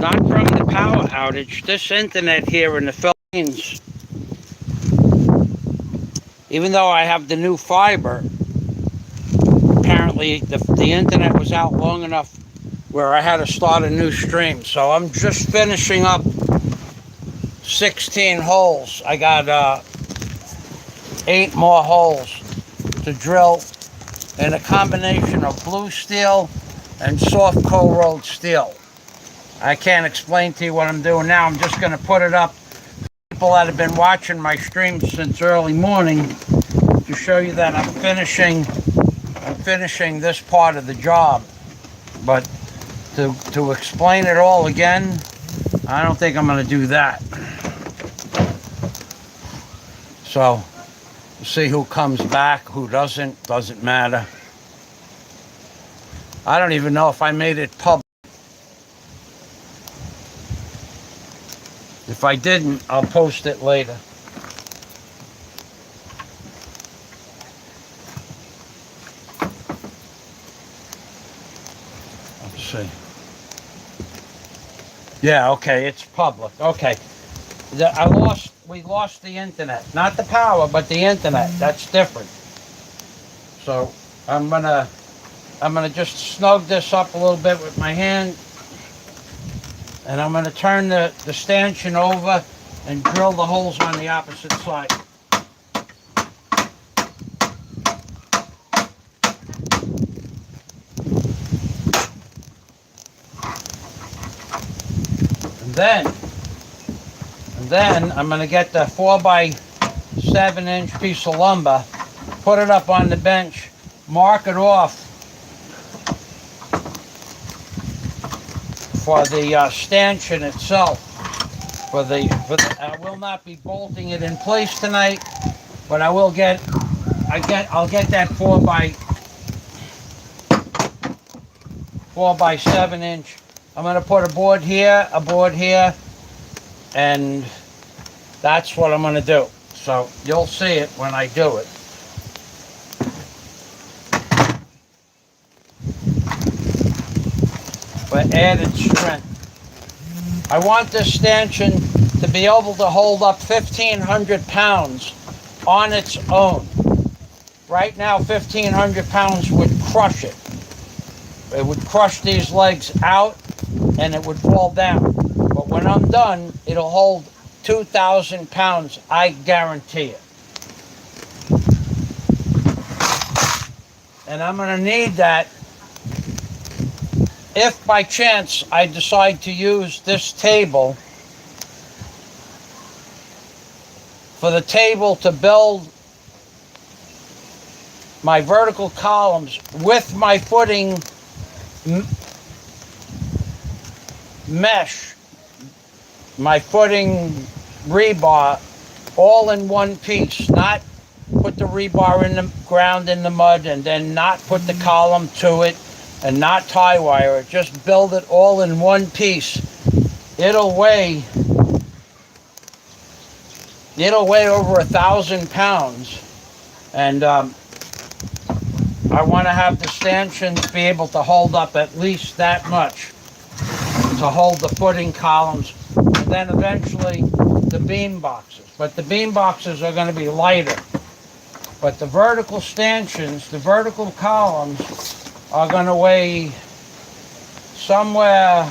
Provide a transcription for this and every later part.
not from the power outage. This internet here in the Philippines, even though I have the new fiber, apparently the internet was out long enough where I had to start a new stream. So I'm just finishing up 16 holes. I got 8 more holes to drill in a combination of blue steel and soft cold-rolled steel. I can't explain to you what I'm doing now. I'm just going to put it up. People that have been watching my streams since early morning, to show you that I'm finishing this part of the job. But to explain it all again, I don't think I'm going to do that. So, we'll see who comes back, who doesn't matter. I don't even know if I made it public. If I didn't, I'll post it later. Let's see. Yeah, okay, it's public. Okay. We lost the internet. Not the power, but the internet. That's different. So I'm gonna just snug this up a little bit with my hand. And I'm gonna turn the stanchion over and drill the holes on the opposite side. And then I'm going to get the 4x7 inch piece of lumber, put it up on the bench, mark it off for the stanchion itself. I will not be bolting it in place tonight, but I'll get that 4x7 inch. I'm going to put a board here, and that's what I'm going to do. So you'll see it when I do it. For added strength. I want this stanchion to be able to hold up 1,500 pounds on its own. Right now, 1,500 pounds would crush it. It would crush these legs out and it would fall down. But when I'm done, it'll hold 2,000 pounds, I guarantee it. And I'm going to need that if by chance I decide to use this table for the table to build my vertical columns with my footing mesh, my footing rebar, all in one piece. Not put the rebar in the ground in the mud and then not put the column to it and not tie wire it. Just build it all in one piece. It'll weigh over 1,000 pounds. And I want to have the stanchions be able to hold up at least that much to hold the footing columns, and then eventually the beam boxes. But the beam boxes are going to be lighter. But the vertical stanchions, the vertical columns, are going to weigh somewhere,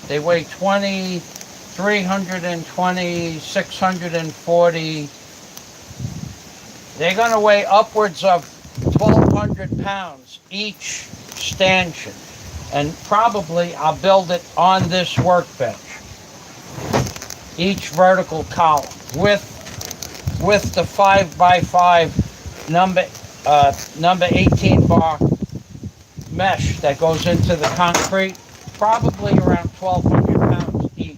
they weigh 320, 640. They're going to weigh upwards of 1,200 pounds each stanchion. And probably I'll build it on this workbench. Each vertical column with the 5x5 number 18 bar mesh that goes into the concrete, probably around 1,200 pounds each.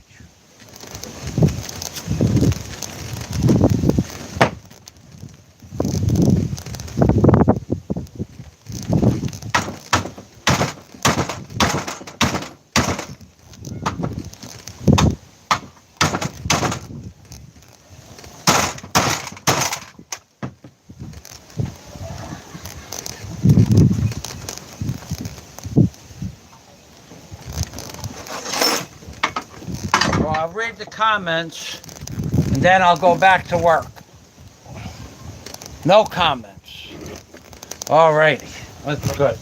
I'll read the comments, and then I'll go back to work. No comments. All righty. That's good.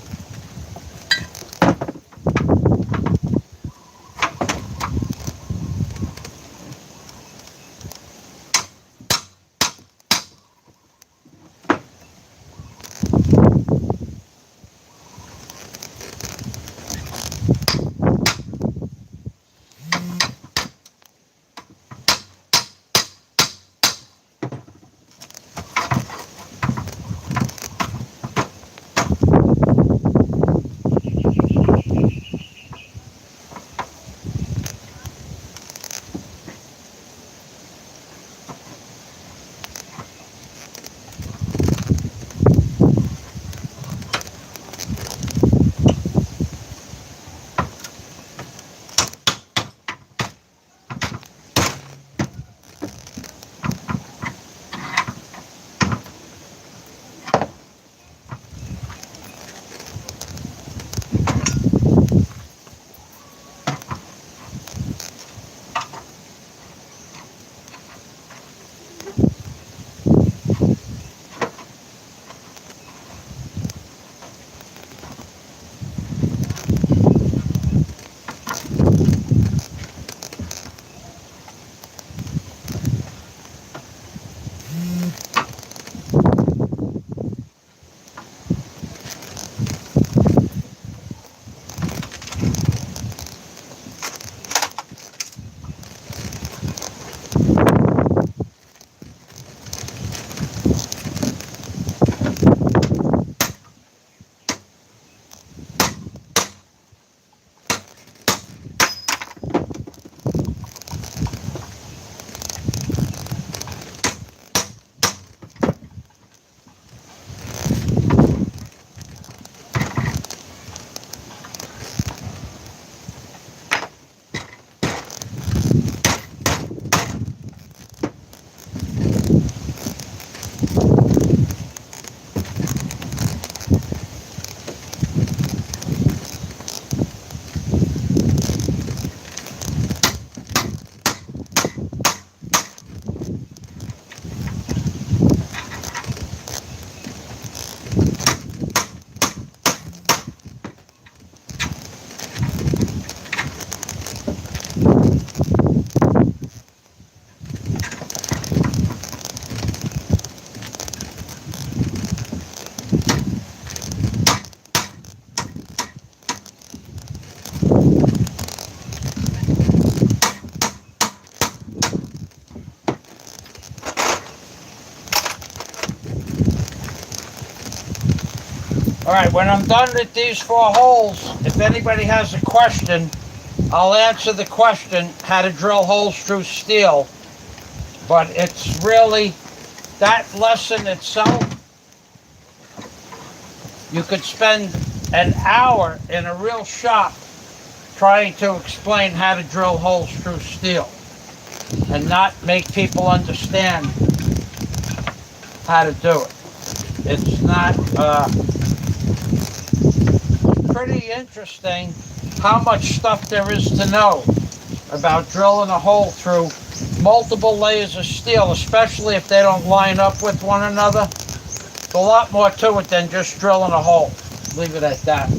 All right, when I'm done with these 4 holes, if anybody has a question, I'll answer the question, how to drill holes through steel. But it's really, that lesson itself, you could spend an hour in a real shop trying to explain how to drill holes through steel and not make people understand how to do it. It's not pretty interesting how much stuff there is to know about drilling a hole through multiple layers of steel, especially if they don't line up with one another. There's a lot more to it than just drilling a hole. Leave it at that.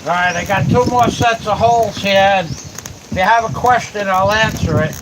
Alright, I got 2 more sets of holes here, and if you have a question, I'll answer it.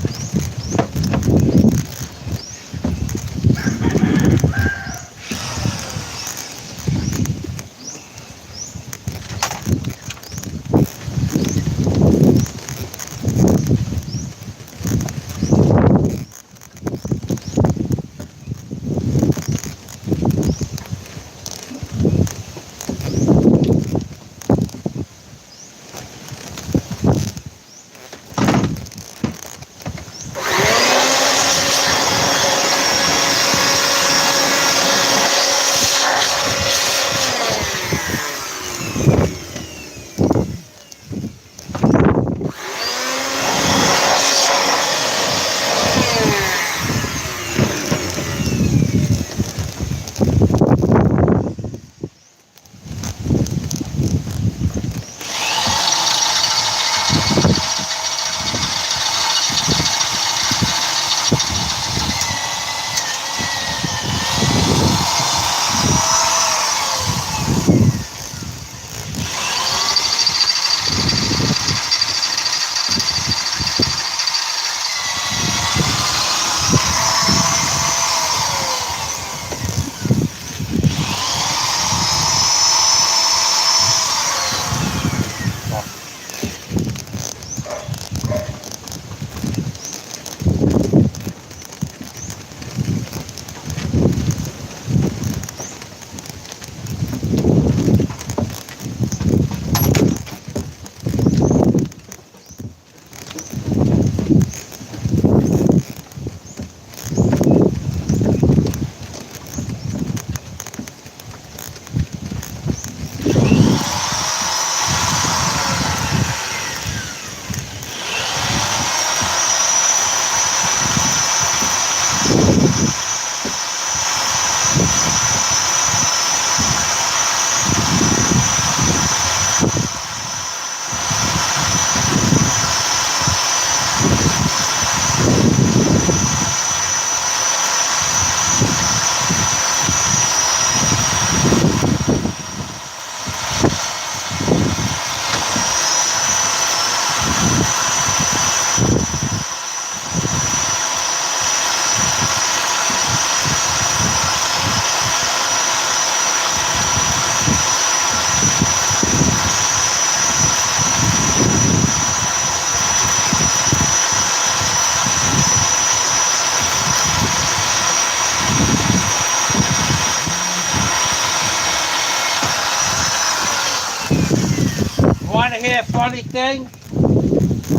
Want to hear a funny thing?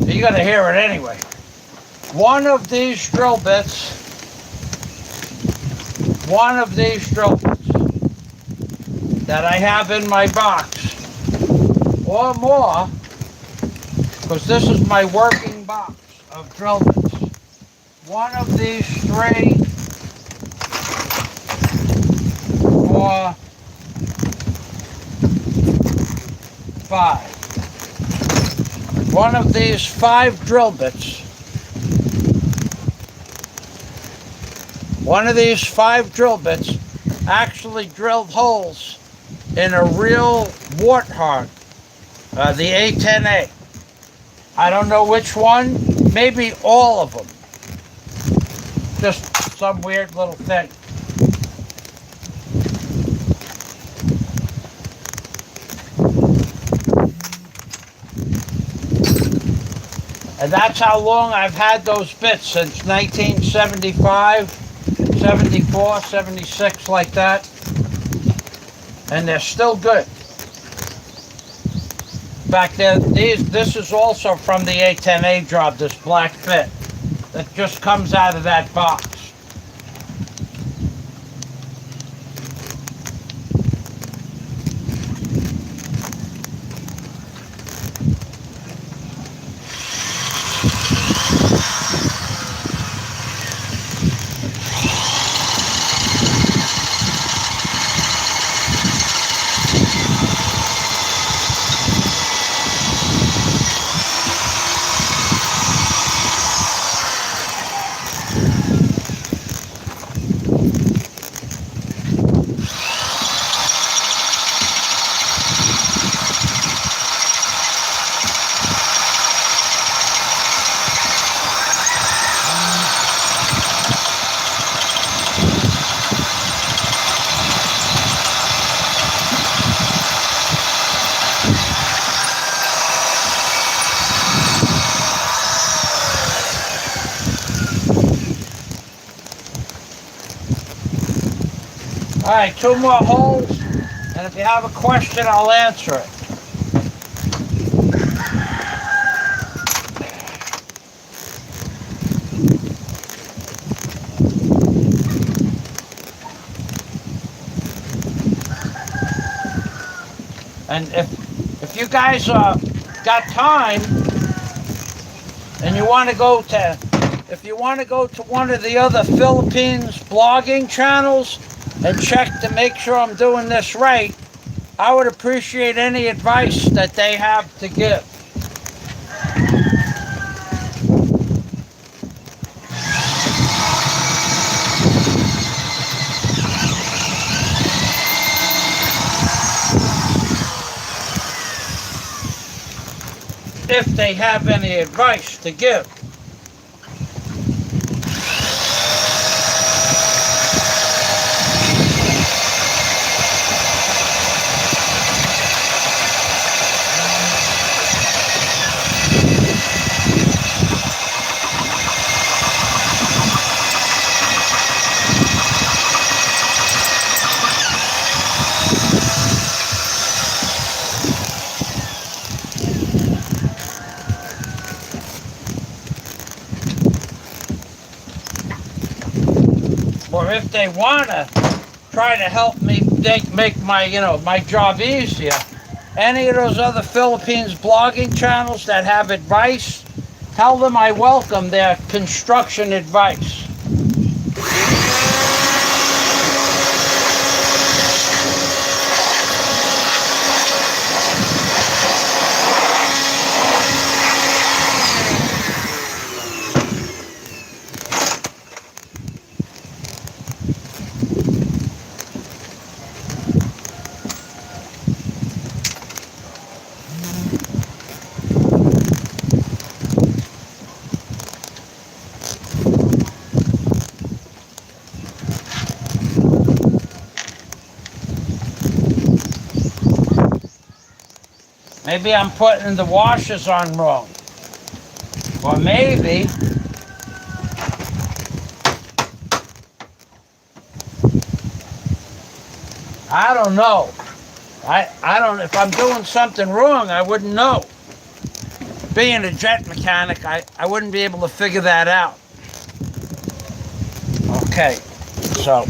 You're going to hear it anyway. One of these drill bits that I have in my box, or more, because this is my working box of drill bits. One of these 3, 4, 5. One of these 5 drill bits. One of these 5 drill bits actually drilled holes in a real warthog, the A10A. I don't know which one, maybe all of them. Just some weird little thing. And that's how long I've had those bits, since 1975, 74, 76, like that. And they're still good. Back there, this is also from the A10A job, this black bit that just comes out of that box. All right, 2 more holes, and if you have a question, I'll answer it. And if you guys got time and you want to go to, if you want to go to one of the other Philippines blogging channels and check to make sure I'm doing this right, I would appreciate any advice that they have to give. If they have any advice to give. Or if they want to try to help me make my, my job easier, any of those other Philippines blogging channels that have advice, tell them I welcome their construction advice. Maybe I'm putting the washers on wrong. Or maybe I don't know. I don't, if I'm doing something wrong, I wouldn't know. Being a jet mechanic, I wouldn't be able to figure that out. Okay, so.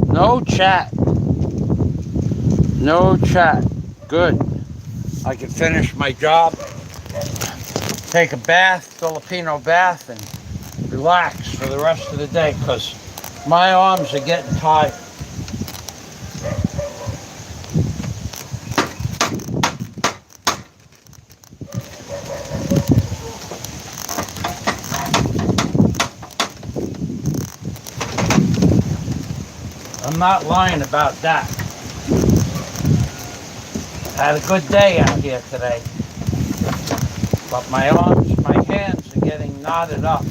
No chat. No chat. Good. I can finish my job, take a bath, Filipino bath, and relax for the rest of the day because my arms are getting tired. I'm not lying about that. I had a good day out here today. But my arms, my hands are getting knotted up.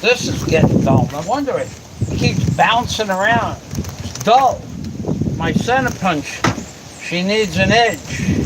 This is getting dull. No wonder it keeps bouncing around. It's dull. My center punch, she needs an edge.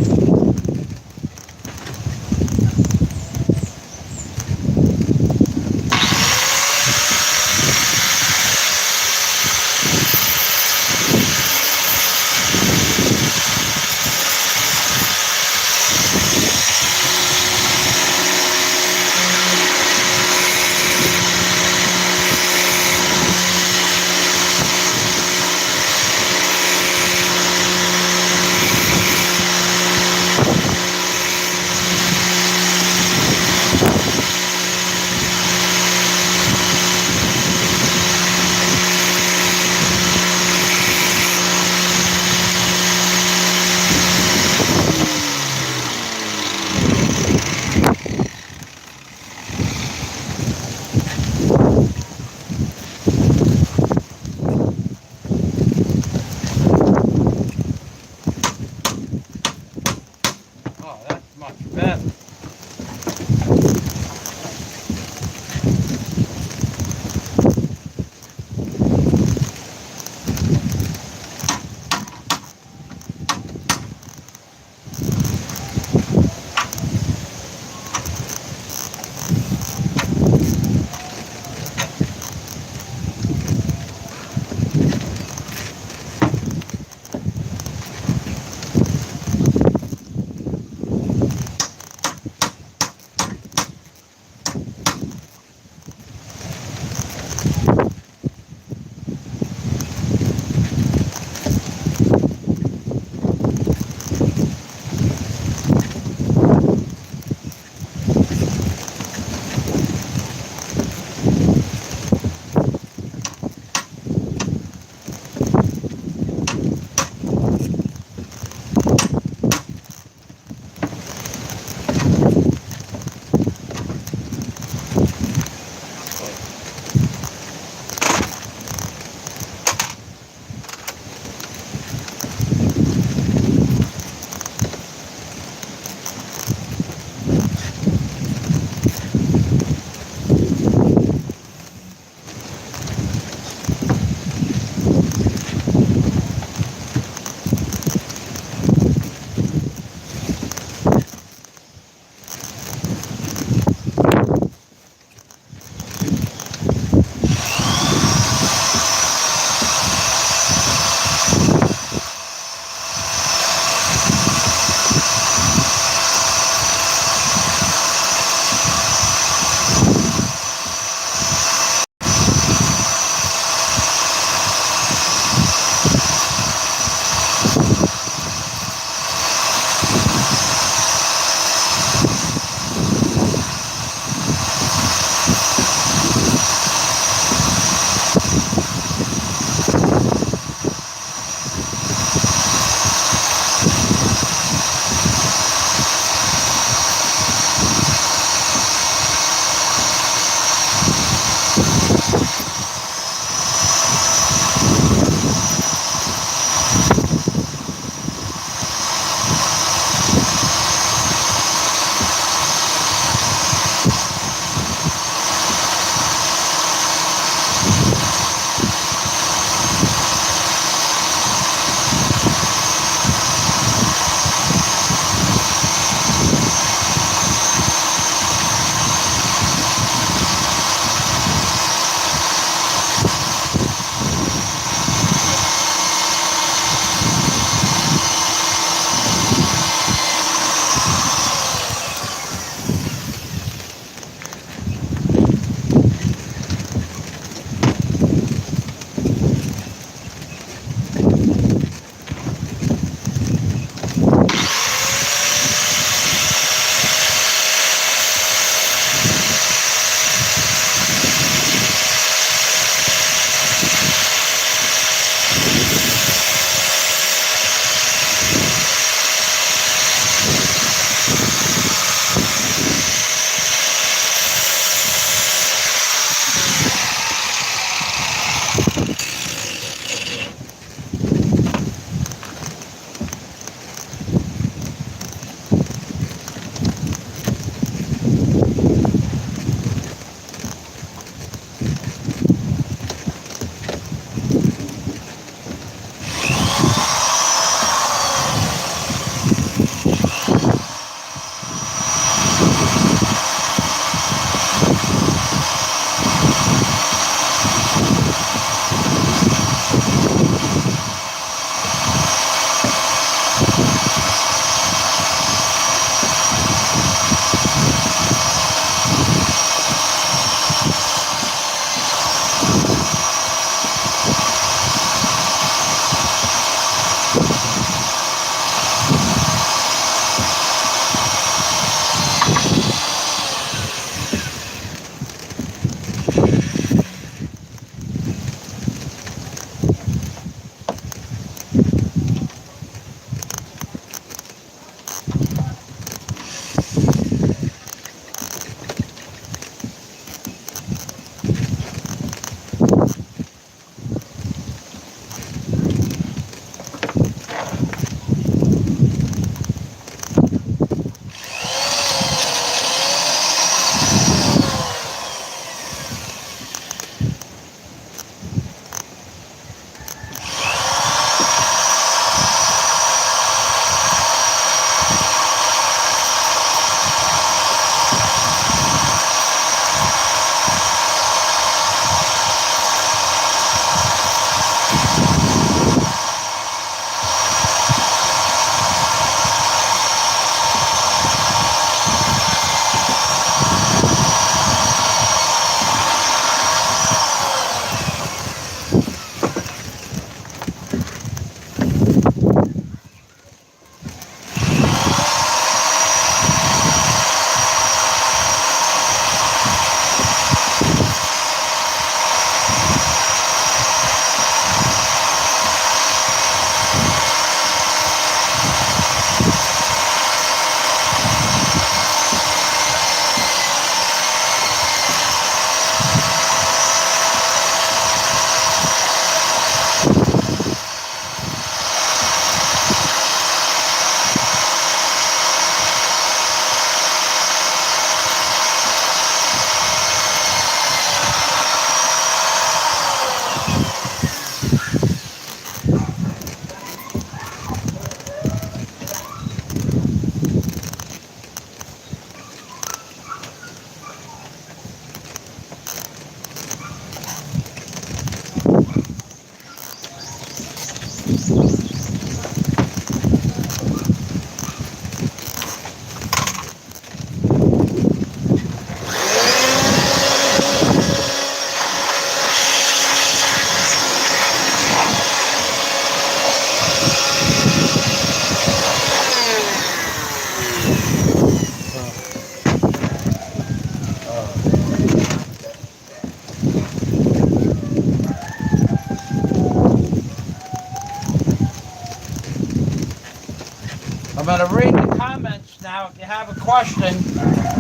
I'm going to read the comments now. If you have a question,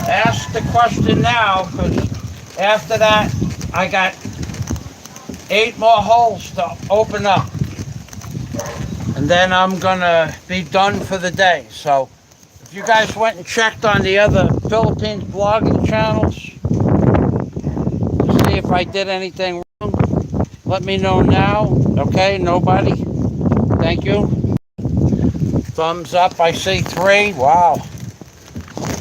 ask the question now, because after that, I got 8 more holes to open up. And then I'm going to be done for the day. So if you guys went and checked on the other Philippines blogging channels to see if I did anything wrong, let me know now. Okay, nobody? Thank you. Thumbs up, I see 3. Wow.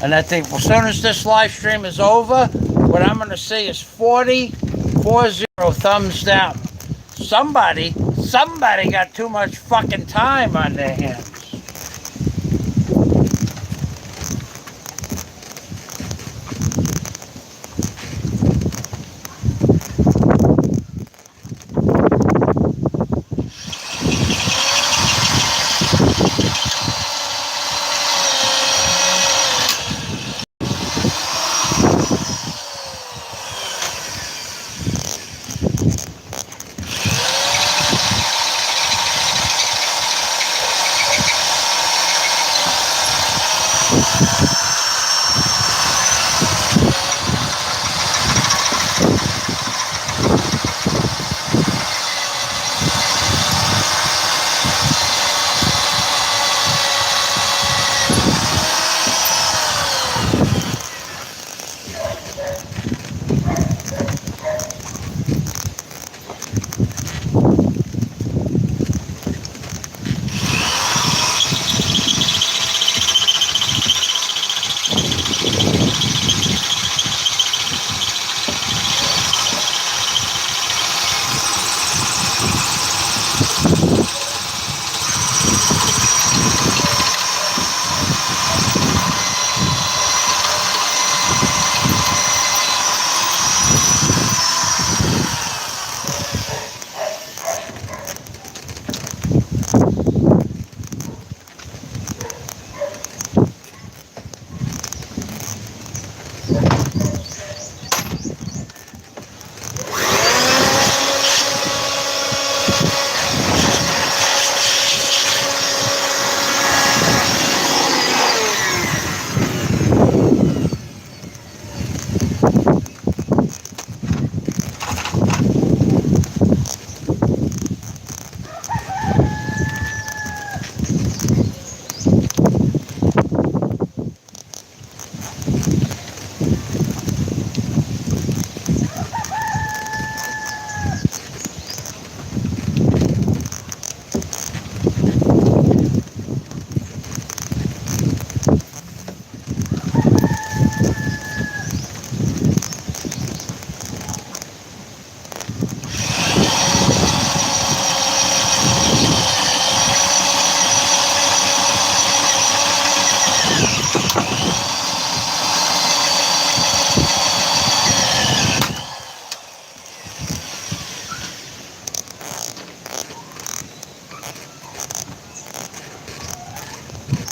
And I think as soon as this live stream is over, what I'm going to see is 40 thumbs down. Somebody got too much fucking time on their hands.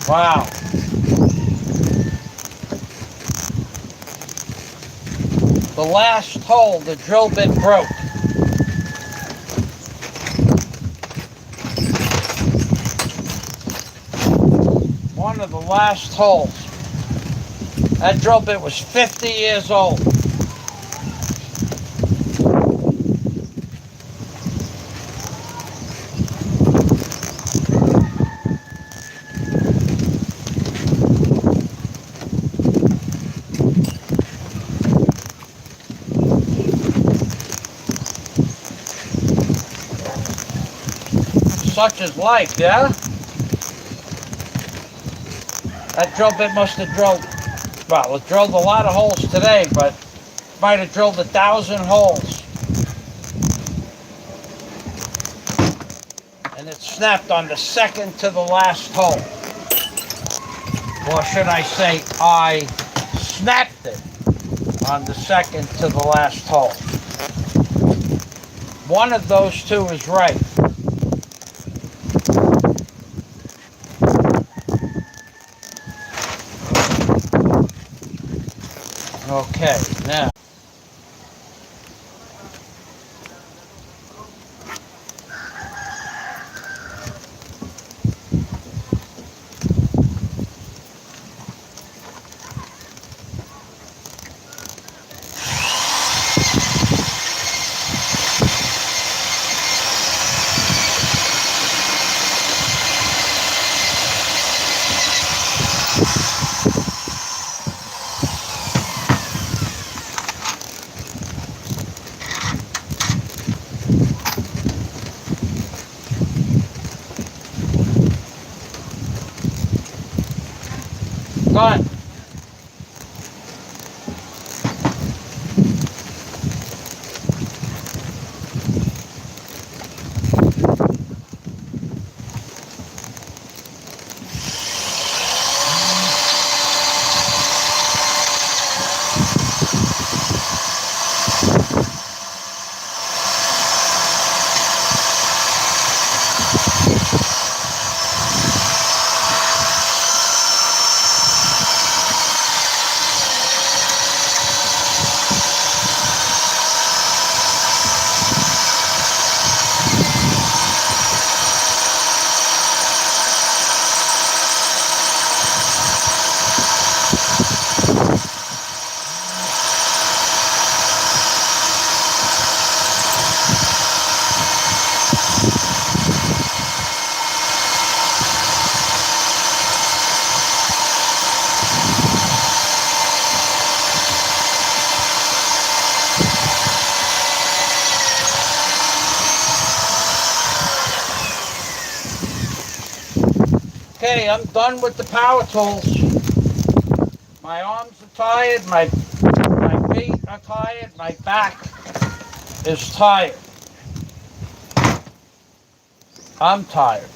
Wow. The last hole, the drill bit broke. One of the last holes. That drill bit was 50 years old. Such is life, yeah? That drill bit must have drilled, well, it drilled a lot of holes today, but might have drilled 1,000 holes. and it snapped on the second to the last hole. Or should I say, I snapped it on the second to the last hole. One of those two is right. Okay, now. Done. Okay, I'm done with the power tools. My arms are tired, my feet are tired, my back is tired. I'm tired.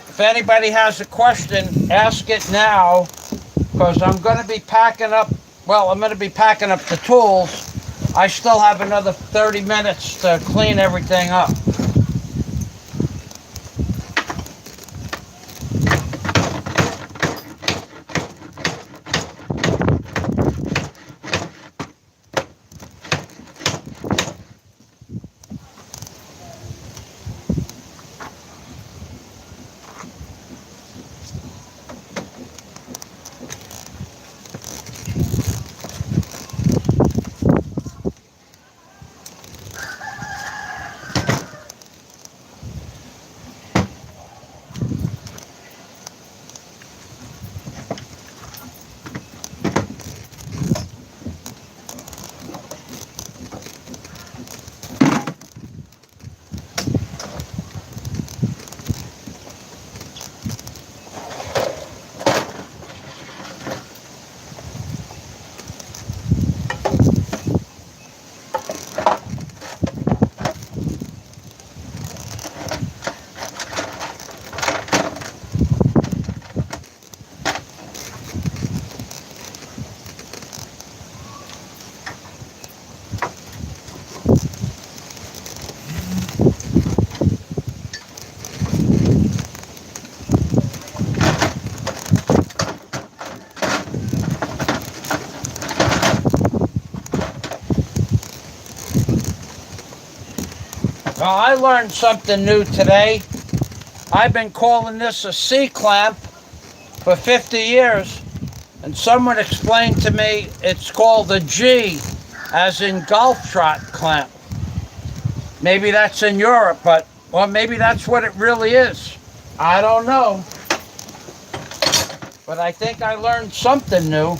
If anybody has a question, ask it now, because I'm going to be packing up, I'm going to be packing up the tools. I still have another 30 minutes to clean everything up. Now, I learned something new today. I've been calling this a C-clamp for 50 years, and someone explained to me it's called a G, as in golf trot clamp. Maybe that's in Europe, or maybe that's what it really is. I don't know. But I think I learned something new.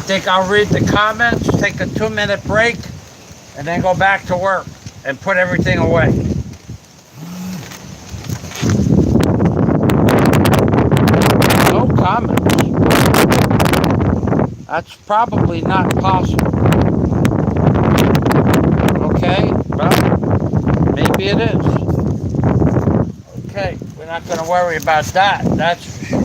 think I'll read the comments, take a 2-minute break, and then go back to work and put everything away. No comments. That's probably not possible. Okay, well, maybe it is. Okay, we're not going to worry about that, that's for sure.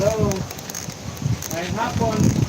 Hello. May hapon.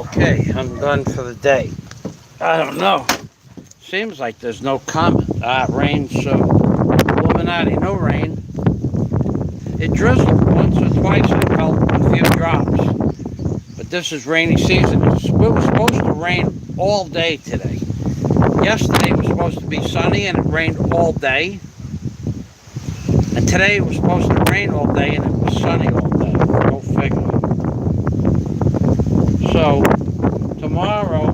Okay, I'm done for the day. I don't know. Seems like there's no comment. Rain, so Illuminati, no rain. It drizzled once or twice and fell a few drops. But this is rainy season. It was supposed to rain all day today. Yesterday was supposed to be sunny and it rained all day. And today it was supposed to rain all day and it was sunny all day. Go figure. So tomorrow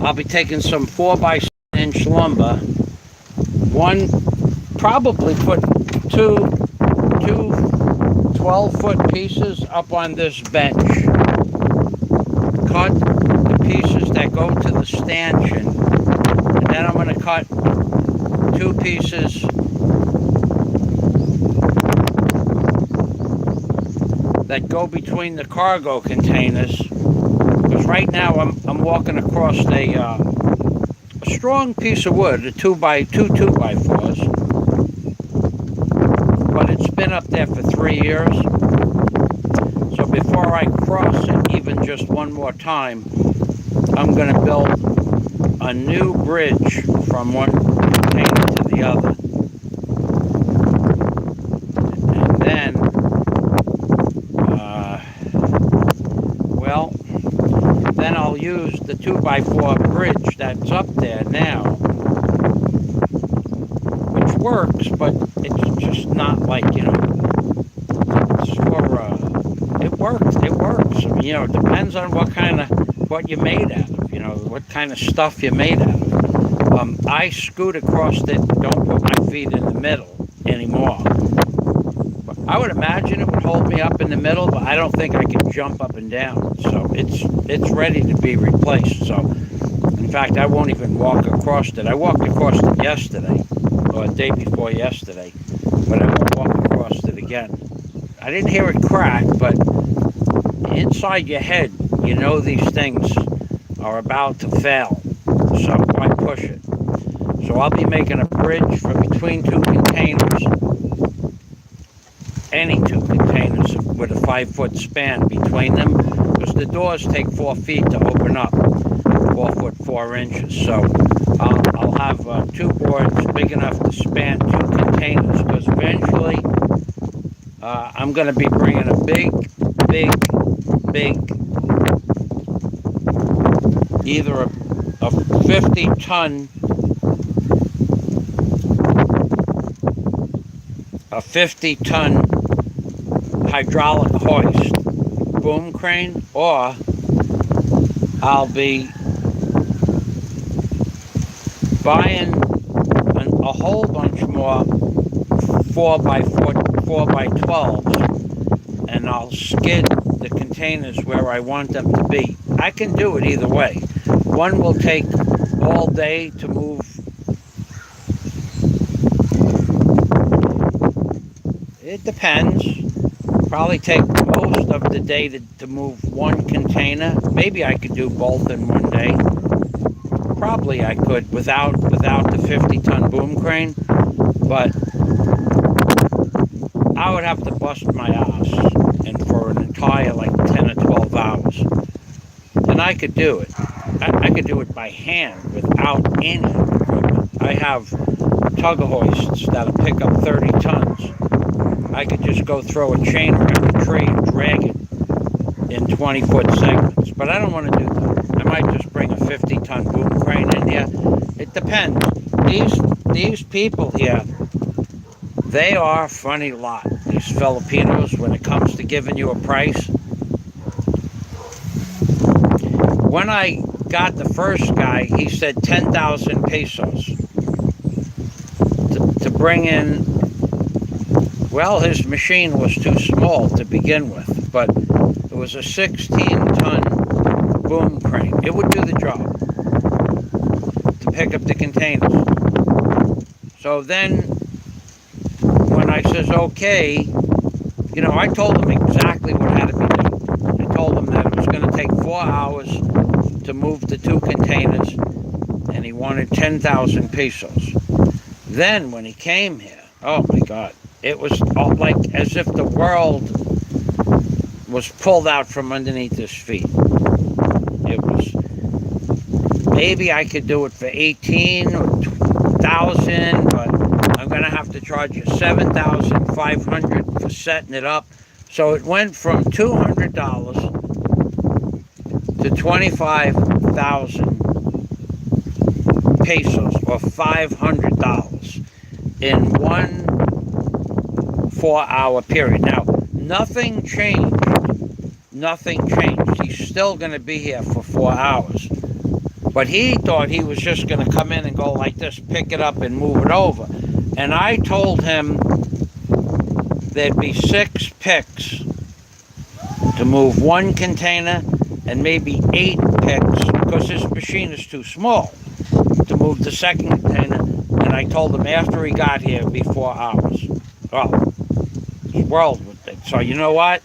I'll be taking some 4x6 lumber. One, probably put two 12-foot pieces up on this bench. Cut the pieces that go to the stanchion, and then I'm going to cut 2 pieces that go between the cargo containers. Because right now I'm walking across a strong piece of wood, a 2x2 2x4s. But it's been up there for 3 years. So before I cross it even just one more time, I'm going to build a new bridge from one container to the other. And then, then I'll use the 2x4 bridge that's up there now, which works, but it's just not like, it's for, it works. I mean, it depends on what kind what you're made out of, you know, what kind of stuff you're made out of. I scoot across it, don't put my feet in the middle anymore. But I would imagine it would hold me up in the middle, but I don't think I can jump up and down. So it's ready to be replaced. So in fact, I won't even walk across it. I walked across it yesterday, or the day before yesterday, but I won't walk across it again. I didn't hear it crack, but inside your head, you know these things are about to fail. So why push it? So I'll be making a bridge for between two containers, any two containers with a 5-foot span between them, because the doors take 4 feet to open up, 4 foot 4 inches. So I'll have 2 boards big enough to span 2 containers, because eventually I'm going to be bringing a big, either a 50-ton, hydraulic hoist boom crane, or I'll be buying a whole bunch more 4x12s, and I'll skid the containers where I want them to be. I can do it either way. One will take all day to move. It depends. Probably take most of the day to move one container. Maybe I could do both in one day. Probably I could without the 50-ton boom crane, but I would have to bust my ass and for an entire like 10 or 12 hours. And I could do it. I could do it by hand without any equipment. I have tugger hoists that'll pick up 30 tons. I could just go throw a chain around a tree and drag it in 20-foot segments. But I don't want to do that. I might just bring a 50-ton boom crane in here. It depends. These people here, they are a funny lot, these Filipinos, when it comes to giving you a price. When I got the first guy, he said 10,000 pesos to bring in. Well, his machine was too small to begin with, but it was a 16-ton boom crane. It would do the job to pick up the containers. So then, when I says, okay, you know, I told him exactly what had to be done. I told him that it was going to take 4 hours to move the 2 containers, and he wanted 10,000 pesos. Then, when he came here, oh my God, it was like as if the world was pulled out from underneath his feet. It was, maybe I could do it for 18 or 1,000, but I'm going to have to charge you 7,500 for setting it up. So it went from $200 to 25,000 pesos, or $500 in one 4-hour period. Now, nothing changed. Nothing changed. He's still going to be here for 4 hours. But he thought he was just going to come in and go like this, pick it up and move it over. And I told him there'd be 6 picks to move one container, and maybe 8 picks, because this machine is too small, to move the second container. And I told him after he got here, it'd be 4 hours. Well, his world with it. So you know what?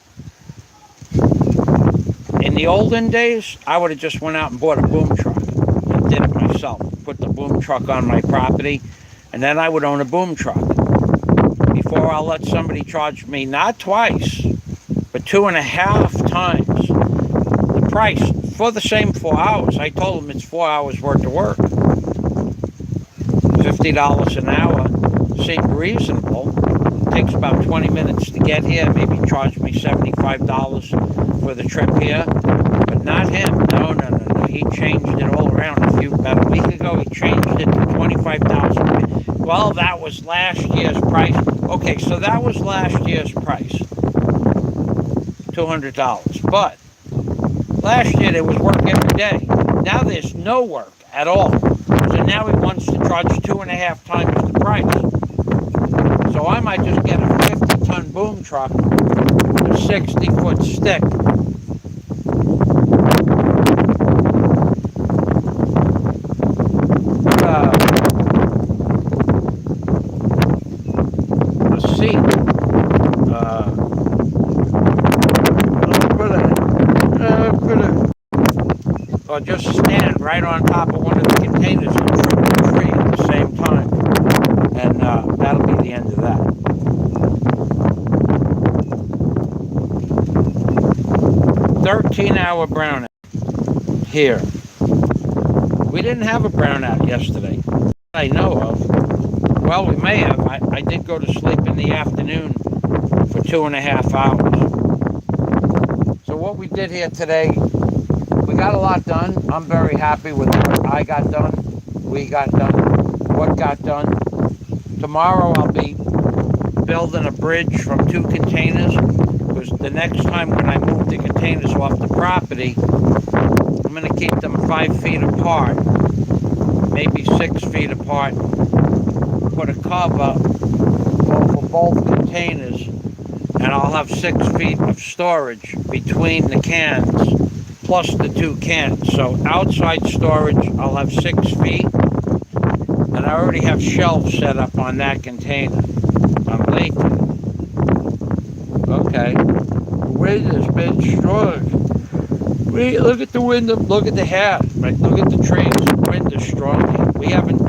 In the olden days, I would have just went out and bought a boom truck and did it myself. Put the boom truck on my property, and then I would own a boom truck. Before I'll let somebody charge me not twice, but 2.5 times the price for the same 4 hours. I told them it's 4 hours worth of work. $50 an hour seemed reasonable. It takes about 20 minutes to get here. Maybe charge me $75 for the trip here, but not him. No. He changed it all around. About a week ago, he changed it to $25,000. Well, that was last year's price. Okay, so that was last year's price, $200. But Last year there was work every day. Now there's no work at all. So now he wants to charge 2.5 times the price. So I might just get a 50-ton boom truck, a 60-foot stick. A seat. Or just stand right on top of one of the containers and trim the tree at the same time. And that'll be the end of that. "13-hour brownout here." We didn't have a brownout yesterday, I know of. Well, we may have. I did go to sleep in the afternoon for 2.5 hours. So what we did here today, we got a lot done. I'm very happy with what I got done, we got done, what got done. Tomorrow I'll be building a bridge from 2 containers, because the next time when I move the containers off the property, I'm going to keep them 5 feet apart, maybe 6 feet apart, put a cover over both containers, and I'll have 6 feet of storage between the cans, plus the 2 cans. So outside storage, I'll have 6 feet, and I already have shelves set up on that container. I'm late. Okay. The wind has been strong. Wait, look at the wind, look at the hat, right? Look at the trees. The wind is strong. We haven't.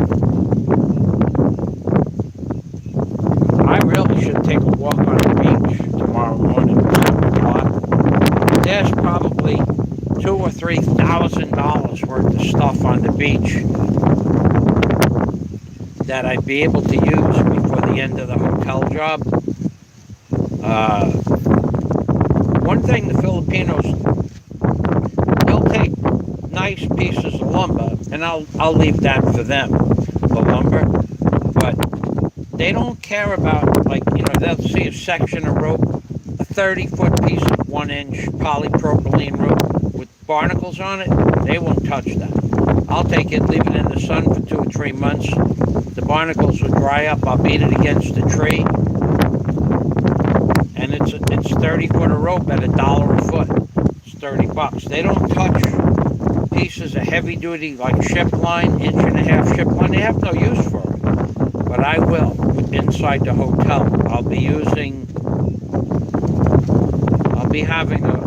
I really should take a walk on the beach tomorrow morning at 7 o'clock. There's probably $2,000 or $3,000 worth of stuff on the beach that I'd be able to use before the end of the hotel job. One thing the Filipinos, they'll take nice pieces of lumber, and I'll leave that for them, the lumber, but they don't care about, like, they'll see a section of rope, a 30-foot piece of 1-inch polypropylene rope with barnacles on it. They won't touch that. I'll take it, leave it in the sun for 2 or 3 months. The barnacles will dry up. I'll beat it against the tree, and it's 30 foot of rope at $1 a foot. It's $30. They don't touch pieces of heavy duty like ship line, 1.5-inch ship line. They have no use for it, but I will inside the hotel. I'll be having a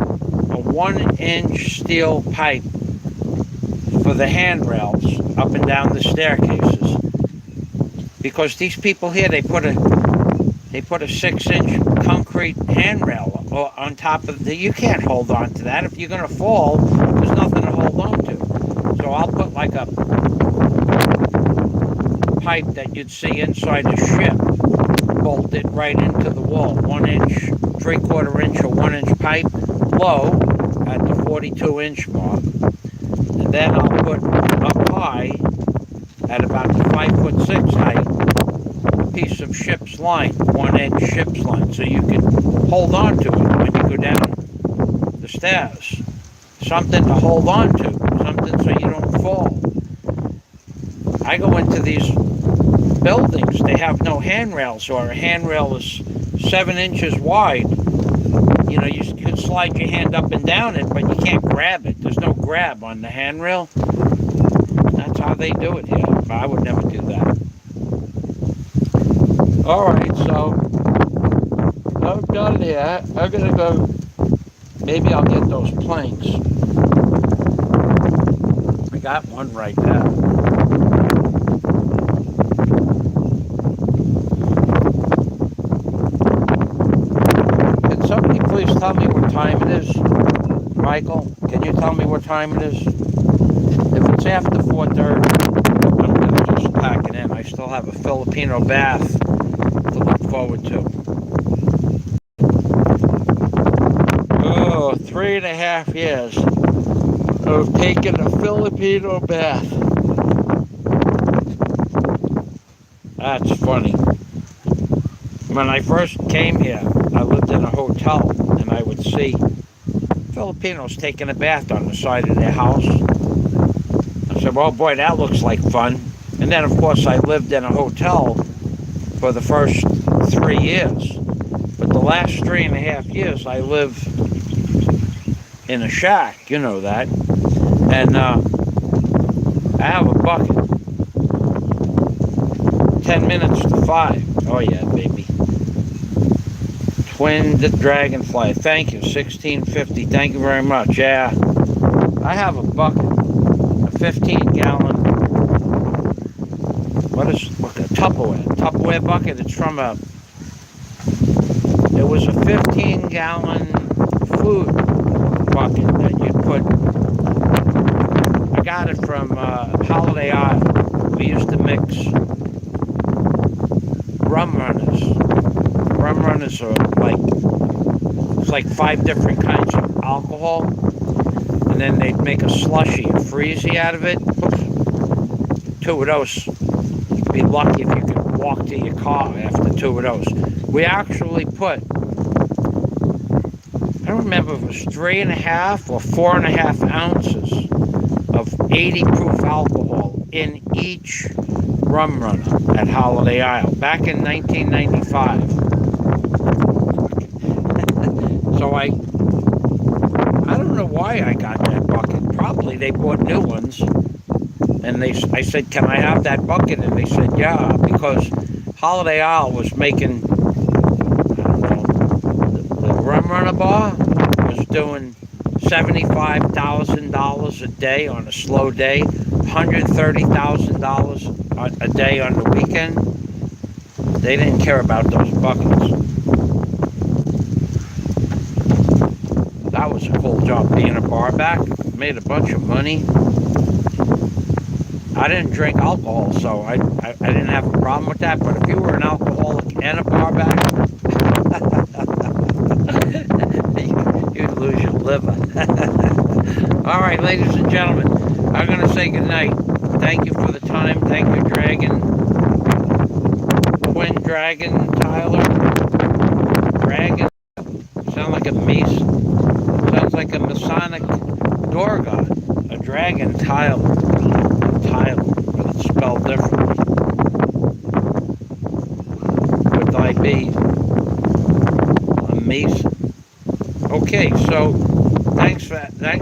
1-inch steel pipe for the handrails up and down the staircases, because these people here, they put a 6-inch concrete handrail on top of the. You can't hold on to that. If you're going to fall, there's nothing to hold on to. So I'll put like a pipe that you'd see inside a ship, bolt it right into the wall, 1-inch, 3/4-inch or 1-inch pipe, low at the 42-inch mark, and then I'll put up high at about the 5'6" height, a piece of ship's line, 1-inch ship's line, so you can hold on to it when you go down the stairs. Something to hold on to, something so you don't fall. I go into these buildings, they have no handrails, or a handrail is 7 inches wide. You can slide your hand up and down it, but you can't grab it. There's no grab on the handrail. That's how they do it here. I would never do that. Alright, so I'm done here. I'm gonna go. Maybe I'll get those planks. I got one right now. Can somebody please tell me what time it is? Michael, can you tell me what time it is? If it's after 4:30, I'm going to just pack it in. I still have a Filipino bath to look forward to. Oh, 3.5 years of taking a Filipino bath. That's funny. When I first came here, I lived in a hotel, and I would see Filipinos taking a bath on the side of their house. I said, well, boy, that looks like fun. And then, of course, I lived in a hotel for the first 3 years. But the last 3.5 years, I lived in a shack. You know that. And I have a bucket. 10 minutes to 5. Oh, yeah, baby. Twin Dragonfly. Thank you. 1650. Thank you very much. Yeah. I have a bucket. A 15-gallon. What a Tupperware bucket. It's from it was a 15-gallon food bucket that you'd put. I got it from Holiday Isle. We used to mix rum runners. Rum runners are it's like 5 different kinds of alcohol, and then they'd make a slushy, a freezy out of it. 2 of those. You'd be lucky if you could walk to your car after 2 of those. We actually put, I don't remember if it was 3.5 or 4.5 ounces of 80 proof alcohol in each rum runner at Holiday Isle back in 1995. So I don't know why I got that bucket. Probably they bought new ones, and I said, can I have that bucket? And they said, yeah, because Holiday Isle was making, I don't know, the rum runner bar was doing $75,000 a day on a slow day, $130,000 a day on the weekend. They didn't care about those buckets. That was a cool job being a bar back. Made a bunch of money. I didn't drink alcohol, so I didn't have a problem with that. But if you were an alcoholic and a bar back, you'd lose your liver. All right, ladies and gentlemen, I'm going to say goodnight. Thank you for the time. Thank you, Dragon. Twin Dragon, Tyler. Dragon. Sound like a sounds like a Masonic door god. A dragon, Tyler. Tyler, but it's spelled differently. Would I be a Mason? Okay, so thanks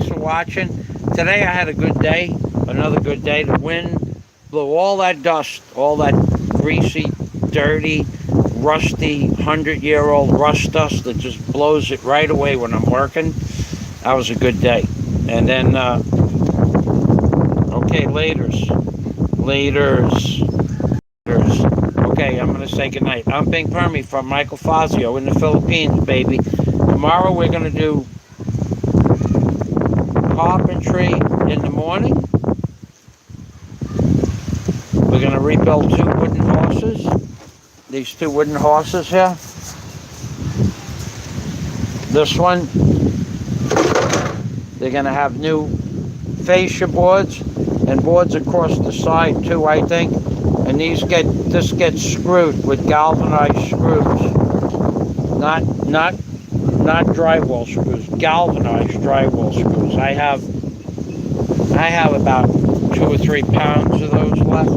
for watching. Today I had a good day. Another good day. The wind blew all that dust, all that greasy, dirty, rusty, 100-year-old rust dust that just blows it right away when I'm working. That was a good day. And then, okay, laters. Okay, I'm going to say goodnight. I'm Bing Permy from Michael Fazio in the Philippines, baby. Tomorrow we're going to do carpentry in the morning. We're going to rebuild 2 wooden horses. These 2 wooden horses here. This one, they're going to have new fascia boards and boards across the side too, I think. And this gets screwed with galvanized screws, not drywall screws, galvanized drywall screws. I have about 2 or 3 pounds of those left.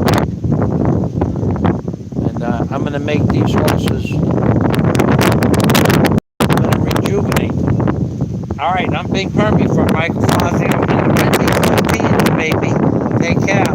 I'm going to make these horses. I'm going to rejuvenate them. All right, I'm Bing Permy from Michael Fazio in the Philippines, baby. Take care.